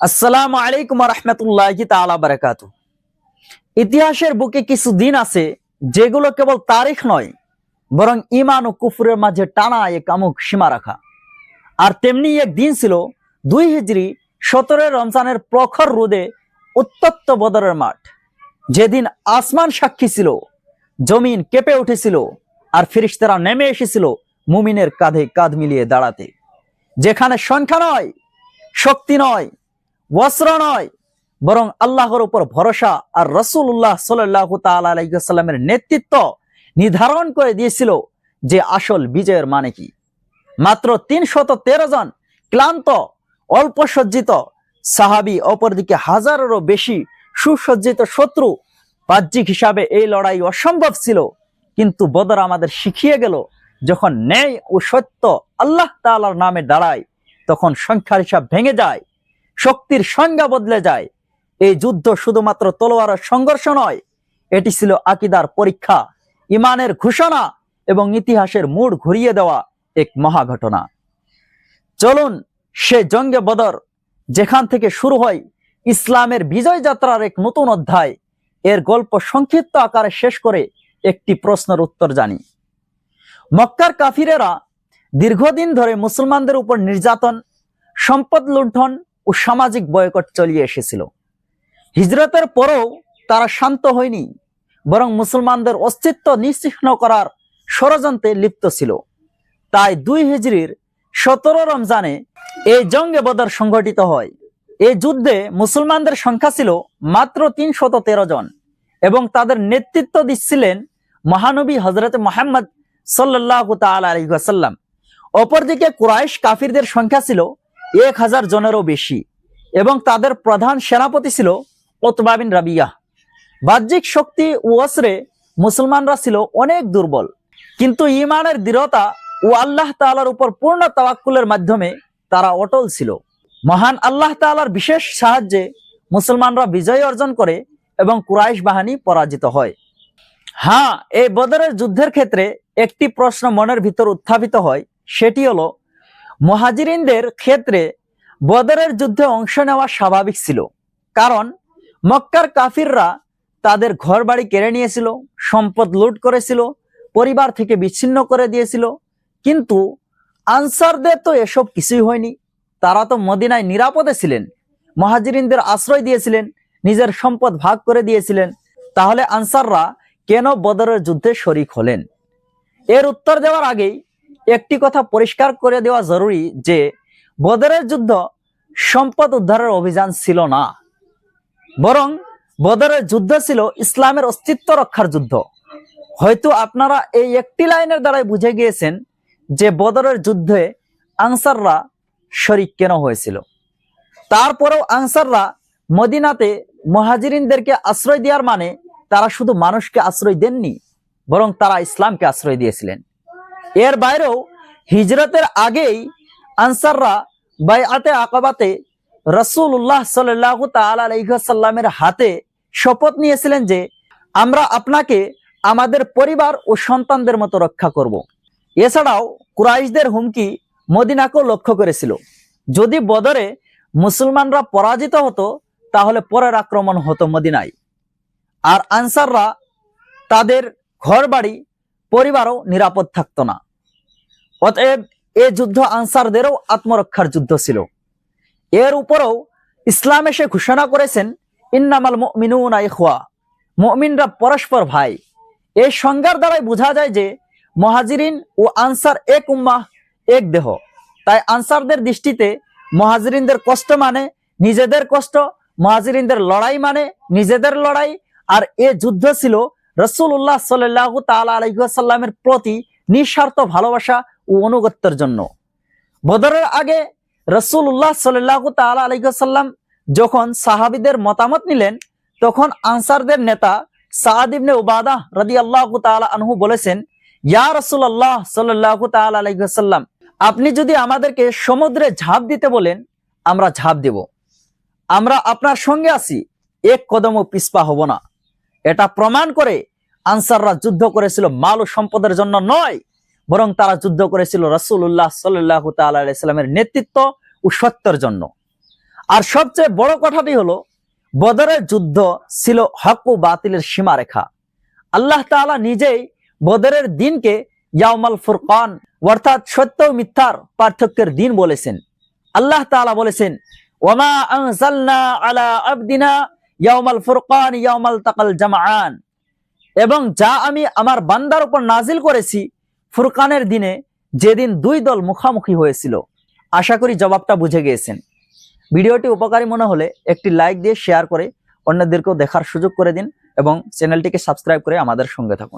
আসসালামু আলাইকুম রহমতুল্লাহি তাআলা বারাকাতু। ইতিহাসের বুকে কিছু দিন আছে যেগুলো কেবল তারিখ নয়, বরং ঈমান ও কুফরের মাঝে টানা এক আমুক সীমা রাখা। আর তেমনি এক দিন ছিল 2 হিজরি 17 রমজানের প্রখর রোদে উত্তপ্ত বদরের মাঠ, যেদিন আসমান সাক্ষী ছিল, জমিন কেঁপে উঠেছিল, আর ফেরেশতারা নেমে এসেছিল মুমিনের কাঁধে কাঁধ মিলিয়ে দাঁড়াতে। যেখানে সংখ্যা নয়, শক্তি নয়, বস্ত্র নয়, বরং আল্লাহর উপর ভরসা আর রাসূলুল্লাহ সাল্লাল্লাহু তাআলা আলাইহি ওয়াসাল্লামের নেতৃত্ব নির্ধারণ করে দিয়েছিল যে আসল বিজয়ের মানে কি। মাত্র 313 জন ক্লান্ত অল্প সজ্জিত সাহাবী, অপরদিকে হাজারেরও বেশি সুসজ্জিত শত্রু। বাহ্যিক হিসাবে এই লড়াই অসম্ভব ছিল, কিন্তু বদর আমাদের শিখিয়ে গেল, যখন ন্যায় ও সত্য আল্লাহ তাআলার নামে দাঁড়ায়, তখন সংখ্যার হিসাব ভেঙে যায়, শক্তির সংজ্ঞা বদলে যায়। এই যুদ্ধ শুধুমাত্র তলোয়ারের সংঘর্ষ নয়, এটি ছিল আকীদার পরীক্ষা, ঈমানের ঘোষণা এবং ইতিহাসের মোড় ঘুরিয়ে দেওয়া এক মহাঘটনা। চলুন সে জঙ্গে বদর, যেখান থেকে শুরু হয় ইসলামের বিজয় যাত্রার এক নতুন অধ্যায়, এর গল্প সংক্ষিপ্ত আকারে শেষ করে একটি প্রশ্নের উত্তর জানি। মক্কার কাফিরেরা দীর্ঘদিন ধরে মুসলমানদের উপর নির্যাতন, সম্পদ লুণ্ঠন ও সামাজিক বয়কট চালিয়ে এসেছিল। হিজরতের পরেও তারা শান্ত হয়নি, বরং মুসলমানদের অস্তিত্ব নিশ্চিহ্ন করার ষড়যন্ত্রে লিপ্ত ছিল। তাই 2 হিজরির 17 রমজানে এই জঙ্গে বদর সংঘটিত হয়। এই যুদ্ধে মুসলমানদের সংখ্যা ছিল মাত্র 313 জন এবং তাদের নেতৃত্ব দিচ্ছিলেন মহানবী হযরত মুহাম্মদ সাল্লাল্লাহু তাআলা আলাইহি ওয়াসাল্লাম। অপরদিকে কুরাইশ কাফিরদের সংখ্যা ছিল 1000 জনেরও বেশি এবং তাদের প্রধান সেনাপতি ছিল উতবা বিন রাবিয়া। বাহ্যিক শক্তি ও অস্ত্রে মুসলমানরা ছিল অনেক দুর্বল, কিন্তু ঈমানের দৃঢ়তা ও আল্লাহ তাআলার উপর পূর্ণ তাওয়াক্কুলের মাধ্যমে তারা অটল ছিল। মহান আল্লাহ তাআলার বিশেষ সাহায্যে মুসলমানরা বিজয় অর্জন করে এবং কুরাইশ বাহিনী পরাজিত হয়। হ্যাঁ, এই বদরের যুদ্ধের ক্ষেত্রে একটি প্রশ্ন মনের ভিতর উত্থাপিত হয়, সেটি হলো মুহাজিরিনদের ক্ষেত্রে বদরের যুদ্ধে অংশ নেওয়া স্বাভাবিক ছিল, কারণ মক্কার কাফিররা তাদের ঘরবাড়ি কেড়ে নিয়েছিল, সম্পদ লুট করেছিল, পরিবার থেকে বিচ্ছিন্ন করে দিয়েছিল। কিন্তু আনসারদের তো এসব কিছুই হয়নি। তারা তো মদিনায় নিরাপদে ছিলেন, মুহাজিরিনদের আশ্রয় দিয়েছিলেন, নিজের সম্পদ ভাগ করে দিয়েছিলেন। তাহলে আনসাররা কেন বদরের যুদ্ধে শরীক হলেন? এর উত্তর দেওয়ার আগেই একটি কথা পরিষ্কার করে দেওয়া জরুরি যে বদরের যুদ্ধ সম্পদ উদ্ধারের অভিযান ছিল না, বরং বদরের যুদ্ধ ছিল ইসলামের অস্তিত্ব রক্ষার যুদ্ধ। হয়তো আপনারা এই একটি লাইনের দ্বারাই বুঝে গিয়েছেন যে বদরের যুদ্ধে আনসাররা শরীক কেন হয়েছিল। তারপরেও আনসাররা মদিনাতে মুহাজিরিনদেরকে আশ্রয় দেওয়ার মানে তারা শুধু মানুষকে আশ্রয় দেননি, বরং তারা ইসলামকে আশ্রয় দিয়েছিলেন। এর বাইরেও হিজরতের আগেই আনসাররা বাইআতে আকাবাতে রাসূলুল্লাহ সাল্লাল্লাহু তাআলা আলাইহি ওয়াসাল্লামের হাতে শপথ নিয়েছিলেন যে আমরা আপনাকে আমাদের পরিবার ও সন্তানদের মতো রক্ষা করব। এছাড়াও কুরাইশদের হুমকি মদিনাকেও লক্ষ্য করেছিল। যদি বদরে মুসলমানরা পরাজিত হতো, তাহলে পরের আক্রমণ হতো মদিনায়, আর আনসাররা তাদের ঘরবাড়ি পরিবারও নিরাপদ থাকতো না। অতএব এ যুদ্ধ আনসারদেরও আত্মরক্ষার যুদ্ধ ছিল। এর উপরেও ইসলাম এসে ঘোষণা করেছেন ইন্নামাল মুমিনুনা ইখওয়া, মুমিনরা পরস্পর ভাই। এই সংজ্ঞার দ্বারাই বোঝা যায় যে মুহাজিরিন ও আনসার এক উম্মাহ, এক দেহ। তাই আনসারদের দৃষ্টিতে মুহাজিরিনদের কষ্ট মানে নিজেদের কষ্ট, মুহাজিরিনদের লড়াই মানে নিজেদের লড়াই। আর এ যুদ্ধ ছিল রাসূলুল্লাহ সাল্লাল্লাহু তাআলা আলাইহি ওয়াসাল্লামের প্রতি নিঃস্বার্থ ভালোবাসা ও অনুগত্যের জন্য। বদরের আগে রাসূলুল্লাহ সাল্লাল্লাহু তাআলা আলাইহি ওয়াসাল্লাম যখন সাহাবীদের মতামত নিলেন, তখন আনসারদের নেতা সাদ ইবনে উবাদাহ রাদিয়াল্লাহু তাআলা আনহু বলেছেন, ইয়া রাসূলুল্লাহ সাল্লাল্লাহু তাআলা আলাইহি ওয়াসাল্লাম, আপনি যদি আমাদেরকে সমুদ্রে ঝাঁপ দিতে বলেন, আমরা ঝাঁপ দেব। আমরা আপনার সঙ্গে আছি, এক কদমও পিছপা হব না। এটা প্রমাণ করে আনসাররা যুদ্ধ করেছিল মাল ও সম্পদের জন্য নয়, বরং তারা যুদ্ধ করেছিল রাসূলুল্লাহ সাল্লাল্লাহু তাআলা আলাইহি ওয়াসাল্লামের নেতৃত্ব ও সত্যের জন্য। আর সবচেয়ে বড় কথাটি হলো বদরের যুদ্ধ ছিল হক ও বাতিলের সীমারেখা। আল্লাহ তাআলা নিজেই বদরের দিনকে ইয়াউমাল ফুরকান অর্থাৎ সত্য ও মিথ্যার পার্থক্যের দিন বলেছেন। আল্লাহ তাআলা বলেছেন, ওয়ামা আনজালনা আলা আবদিনা ইয়াউমাল ফুরকান ইয়াউমাল তাকাল জামআন, এবং যা আমি আমার বান্দার উপর নাজিল করেছি ফুরকানের দিনে, যেদিন দুই দল মুখামুখি হয়েছিল। আশা করি জবাবটা বুঝে গিয়েছেন। ভিডিওটি উপকারী মনে হলে একটি লাইক দিয়ে শেয়ার করে অন্যদেরকেও দেখার সুযোগ করে দিন এবং চ্যানেলটিকে সাবস্ক্রাইব করে আমাদের সঙ্গে থাকুন।